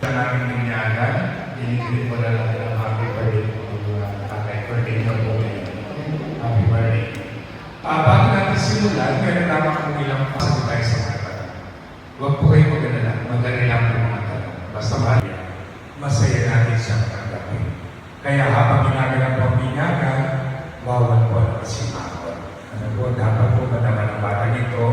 Namin ninyagan, dinigilid mo na lang ng happy birthday po, tatay birthday na po ngayon. Happy birthday. Bago natin simulan, meron lamang kung ilang pasabi tayo sa mga tanong. Huwag po kayo mag-alala, madali lang po mga tanong. Basta mahal, masaya natin siyang tanggapin. Kaya habang ginagalang po ang binyagan, bawal po ang masimakot. Ano po, dapat po manaman ang bata nito,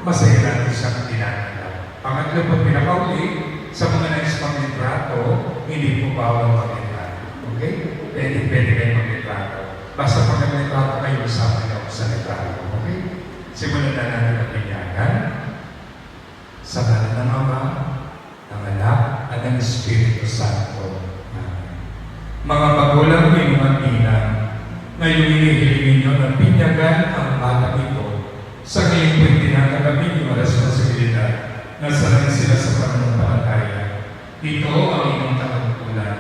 masaya natin siyang tinatanggap. Pangatlo po pinakauli, sa mga nais mag-litrato, hindi po bawal mag-litrato. Okay? Pwede kayo mag-litrato. Basta pag nag-litrato kayo, usama niyo sa litrato. Okay? Simulan na natin ang binyagan. Sa ngalan ng Ama, ng Anak, at ng Espiritu Santo. Amen. Mga magulang, inyong tinang, ngayon hinihiling ninyo ng binyagan ang bata ito. Sa ngayon po'y tinatagamin yung responsibilidad na sanay sila sa pananampalataya. Ito ang inyong katungkulan.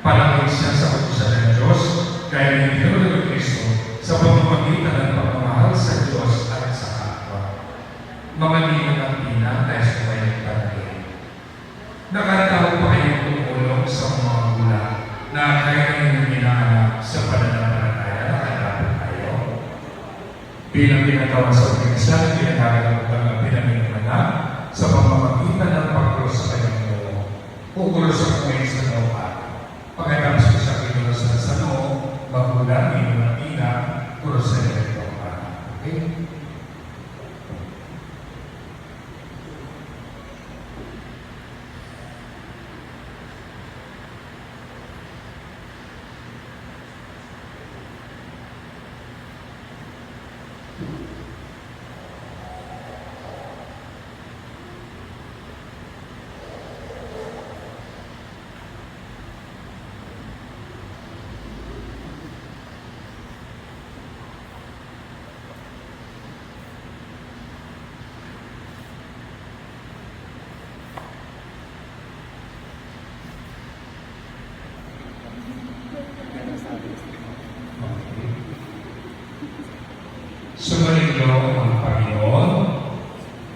Palangin siya sa utusan ng Diyos, gaya ng Panginoon ng Kristo, sa pamamagitan ng pagmamahal sa Diyos at sa kapwa. Mga ninong at ina, tayo sa kanyang tanggay. Nakataon pa kayong tumulong sa mga gula na kaya ninyong inaanak sa pananampalataya na hanapin tayo. Bilang ginagawa sa organisasyon, ginagawa ng pinaming anak, sa pamamagitan ng pagkulos sa kanyang noo. Kukulos sa kumain sa noo pa. Pagkatapos ko siya kinulos sa noo, magulang, inyong at ina, kulos sa kanyang pa. Okay? Sumalinyo ang Panginoon.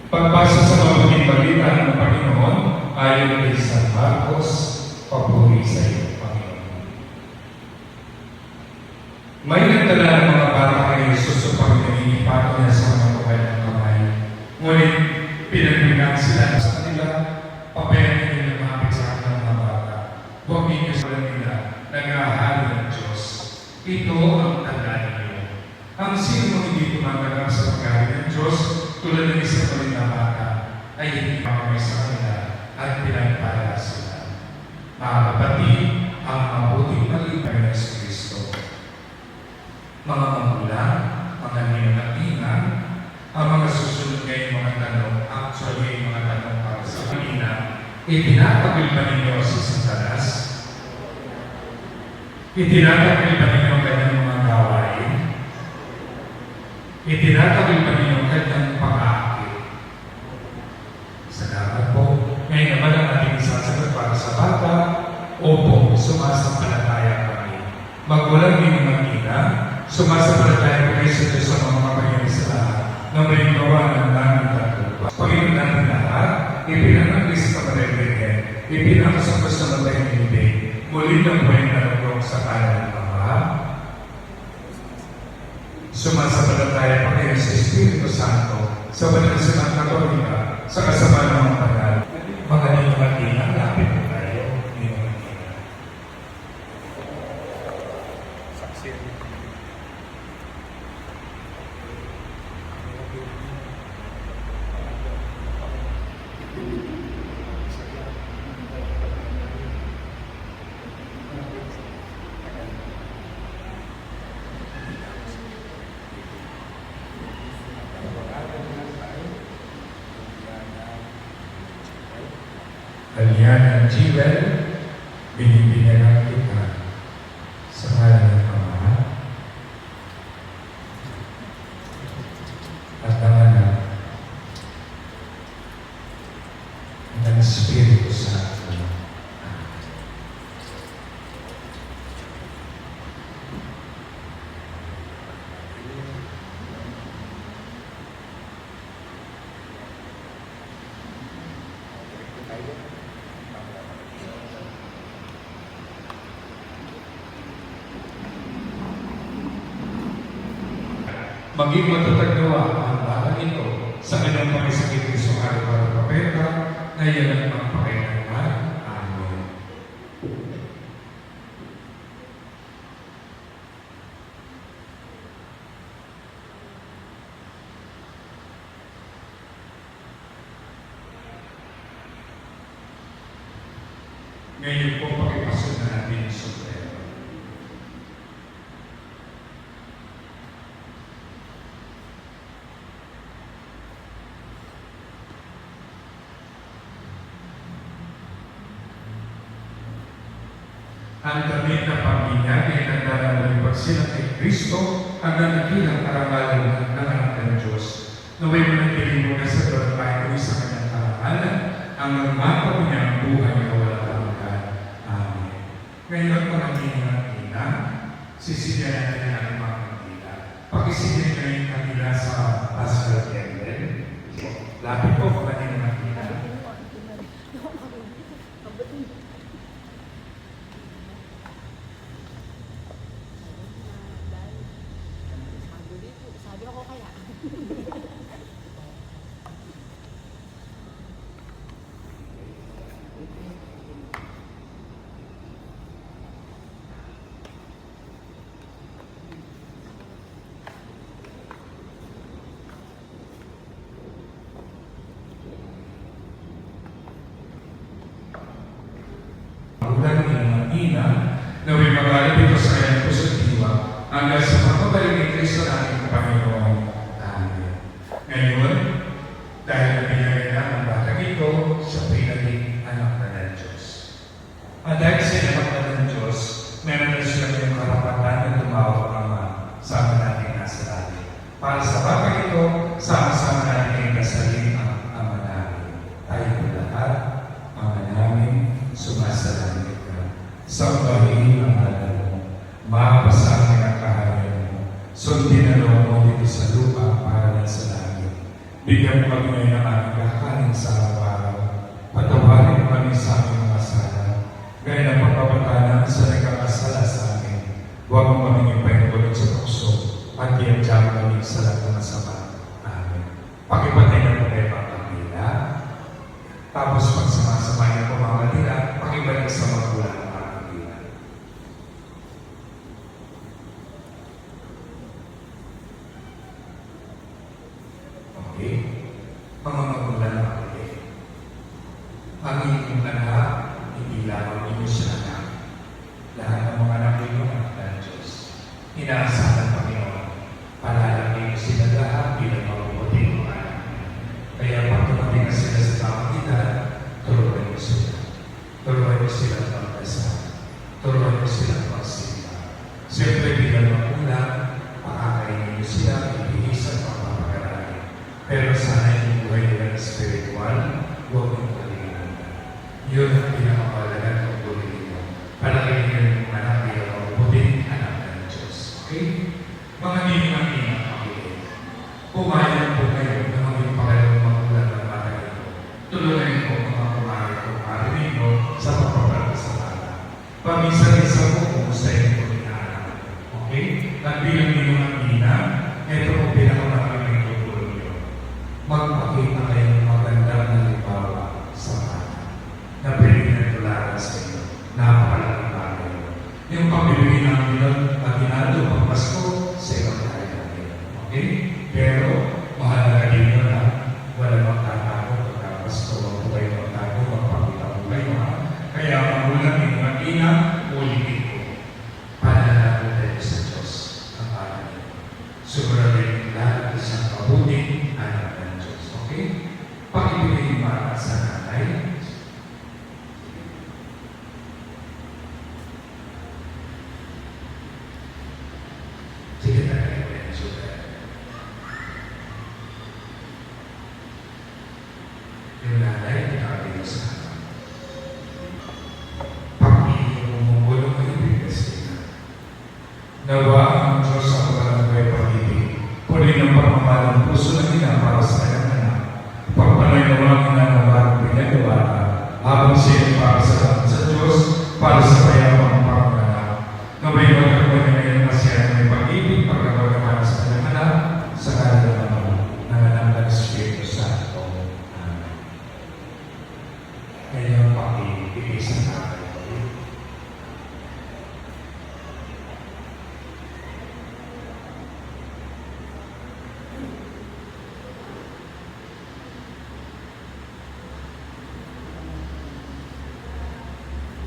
Pagbasa sa mabuting balita ng Panginoon, ayon kay San Marcos, papuri sa iyo, Panginoon. May nagdala ng mga bata kay Jesus upang naninipato niya sa mga tukay ng kamay. Ngunit pinagbigang sila sa kanila, papayanin niyo lumapit sa kanilang mga bata. Huwag ninyo sa nila, nag-ahali ng Diyos. Ito ang tanda ninyo. Ang sino hindi tumatanggap sa pagkain ng Diyos tulad ng isang palit na bata ay hindi makamay sa kanila at pinagpala sila. Mga kapatid, ang mabuting balita ng Kristo. Mga magulang, mga ninong at ninang, ang mga susunod ngayong mga tanong, actually mga tanong para sa kanina, itinatagil ba ninyo si Satanas? Itinatagil ba ninyo ang kanyang mga gawain? Itinatagil pa ninyo kanyang pag-aakit. Salamat po. Ngayon naman ang ating isasagot para sa bata. Opo, sumasampalataya kami. Magulang din ng ina, sumasampalataya kami sa Diyos sa mga kapangyari sa lahat na may gawa ng langit at lupa. Panginoon natin lahat, ipinanagis sa kapatid-kapatid, ipinakasapos sa matay ng hindi, muli ng buhay na nagawang sa kanan ng Ama. Sumasampalataya pa kayo sa Espiritu Santo, sa banal na Silang Katolika, sa kasama ng mga banal. Mga ninong at ninang, lapit po tayo, ninong at ninang. Kalian ng Jewel, binibigyan kita sa ngalan ng Ama at ng Anak at ng Espiritu Santo. maging matatag nawa ang batang ito sa kanyang pangisakit ni Sukari para Propeta, ngayon at magpakailanman. Amen. Ngayon po, pakipasok na natin yung sombrero. Ang damit na pamilya ay nagdala ng pagsilang kay Kristo hanggang nagilang karangalan ng anak ng Diyos. Naway mo ng piling mo na sa doon ay sa kanyang karangalan ang magmataw niya ang buhay na walang hanggan. Amen. Ngayon po ang inyong ina, sisilyan natin ang mga kanila. Pakisilyan na yung kanila sa Paschal Candle. Lapit po po kanina ng ina. Sabi ako kaya. Ulan ng mga ina, naway magalap ito sa kanyang puso at diwa, hanggang sa pagpabalik ni Kristo nating Panginoon. Amen. Ngayon, dahil nabiyagay na ang batang ito, siya pinaging anak na ng Diyos. At dahil siya anak na ng Diyos, meron na siya yung karapatan na tumawag ng Ama sa ama nating nasa langit. Para sa batang ito, sama-sama natin kasalin ang Ama namin. Tayo po lahat, Ama namin, sumasalangit ka. Sambahin ang ngalan mo. Mapasamin ang kaharian mo. Sundin ang loob mo dito sa lupa para lang sa langit. Bigyan mo kami ngayon ng aming kakanin sa araw-araw. Patawarin mo kami sa aming mga sala. Gaya ng pagpapatanan sa nagkakasala sa amin. Huwag mo kami ipaintulot sa tukso at iadya kami sa lahat ng masama. Amen. Pakipatay na po kayo ang pamilya. Tapos pag sumasama niya po mga kanila, pakibalik sa magulang ng mga kanila. Okay? Mga magulang ng kanila. Ang inyong anak, hindi lamang inyo siya anak. Lahat ng mga anak ninyo anak ng Diyos. Inaasahan ng Panginoon. Palalagay sila lahat bilang mabubuting mga anak. Kaya pag tumating na sila sa tamang edad, turuan niyo sila. Turuan niyo sila magdasal. Turuan niyo sila magsimba. Siyempre bilang magulang, pakakainin niyo sila, ibigis at pagpapagarali. Pero sana yung buhay nila na spiritual, huwag mong kalimutan. Yun ang pinakamahalaga ng buhay ninyo. Palagay niyo yung anak bilang mabuting anak ng Diyos. Okay? Mga ninang inang pamilya. Pumayag po kayo na maging pangalawang magulang ng bata nito. Tuloy po mga kumari ko ninyo sa pagpapalag sa bata. Paminsan-minsan po kumustahin po ni anak. Okay? At bilang ninang ina, ito po pinakamalaki ng tutulong nyo. Magpakita kayo ng magandang halimbawa sa bata na pwede na tularan sa inyo. Napakalaking bagay. Yung pamilya namin at ginado pag Pasko, sa ibang tayo namin. Okay? Pero, mahalaga din nyo na wala magtatago pagka Pasko, wag po kayo magtago, magpakita po kayo. Kaya magulang yung mga ina, ulitin ko. Panalalago tayo sa Diyos ang alam. Siguraduhin lahat isang mabuting anak ng Diyos. Okay? Pakibigay yung mga sa nanay. Sige na kayo yung sugar. Yung nanay, nakabili sa akin. Pag-iinom mo Ngayon, pakitipisan natin.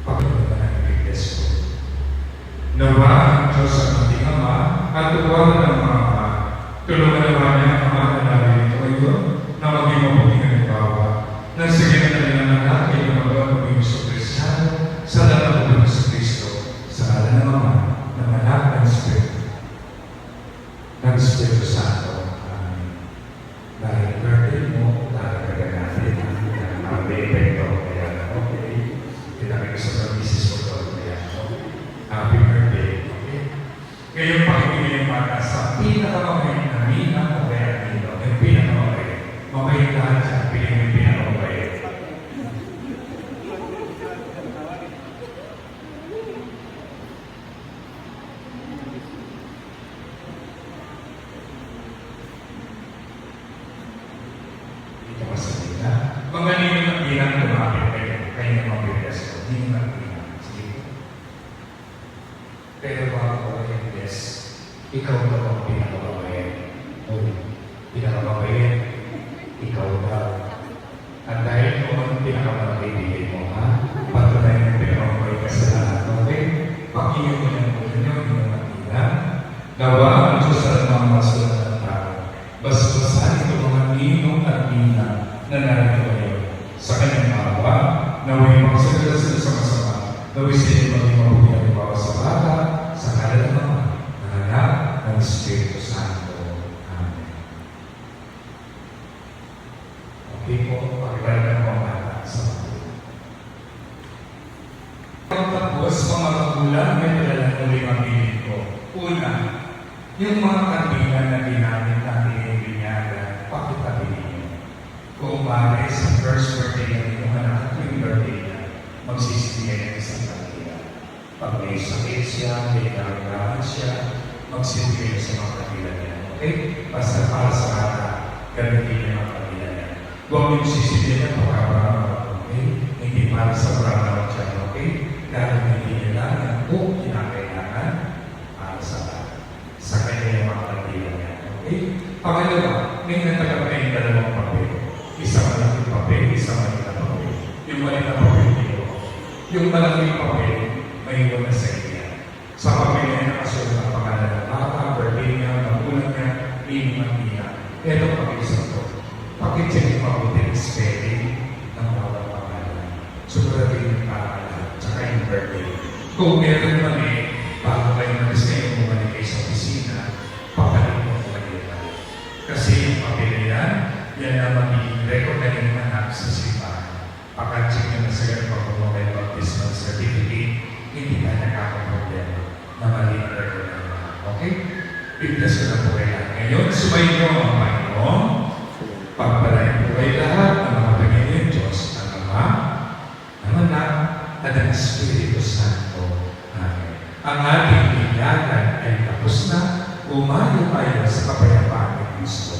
Pagkakulang ng Biblia ko. Nawa ang Diyos ang ating Ama at tuwaran ng mga Ama. Tulungan naman niya ang Ama na namin ito ngayon na maging mabuting halimbawa na sige na ng anak ay lumagawa ng Iso Kristiyano sa lahat ng Kristo sa ngalan ng Ama, ng Anak, ng Espiritu Santo. Amen. Dahil birthday mo, dahil natin ang epekto kaya na okay. Pinakita ko sa misis ko doon kaya happy birthday. Okay? Ngayon pakibigay yung bata sa pinakamabait na mina o kaya nino. Yung pinakamabait. Mabait lahat siya. Piling yung pinakamabait. Dito masabi na. Mga nino ng bilang lumapit kayo. Kayo na mabigas ko. Nino ng bilang. Sige. Pero bago yung yes, ikaw daw ang pinakamabait. O, pinakamabait. Ikaw daw. At dahil kung anong pinakamabait mo, ha? Patuloy ng pinakamabait ka sa lahat. Okay? Pakinggan mo ng ulo niyo, pinamagilan. Nawa ang Diyos sa mga masulat ng tao. Basta-basta ito mga ninong at ninang na narito ngayon. Sa kanyang awa, naway magsagala sila sa masama. Naway sila maging mabuti ang ibawa sa bata, sa ngalan ng Ama, ng Anak, ng Espiritu Santo. Amen. Okay po, pakilala ng mga bata sa mga. Tapos, mga magulang, may talalang uling ang bilin ko. Una, yung mga kantinan na ginamit natin yung binyagan, pakitabi niyo. Kung maaari sa first birthday na yung anak at yung birthday niya, magsisibigay ng isang kantina. Pag may sakit siya, may nararamdaman siya, magsibigay sa mga kanila niya. Okay? Basta para sa bata, gamitin niya mga kanila niya. Huwag yung sisibigay na pagkabarang, okay? Hindi para sa barang siya, okay? Dahil hindi nila ang kung kinakailangan para sa bata. Sa kanya yung mga kanila niya. Okay? Pangalawa, may natagap kayong dalawang papel. Isang malaking papel, isang maliit na papel. Yung maliit na papel dito. Yung malaking papel, may iwan na sa inyo. Sa papel niya, nakasulat ang pangalan ng bata, birthday niya, magulang niya, inuman niya. Ito pag-isang ko. Pakitsin yung mabuti ang spelling ng bawat pangalan. Sumuratin yung pangalan, tsaka yung birthday. Kung meron naman bago kayo nalis kayo bumalik kayo sa opisina, papalik mo po kayo. Kasi yung papel na yan ang magiging record na yung anak sa simbahan. Pagka-check nyo na sa ganun pag-mobile baptismal certificate, hindi ka nakakaproblema na mali ang record na naman. Okay? Piplas ko na po kayo. Ngayon, sumayin nyo ang Panginoon. Pagpalain po kayo lahat ng mga Panginoon Diyos, ang Ama, ang Anak, at ang Espiritu Santo. Amen. Ang ating binyagan ay tapos na. Umayo tayo sa kapayapaan ng Kristo.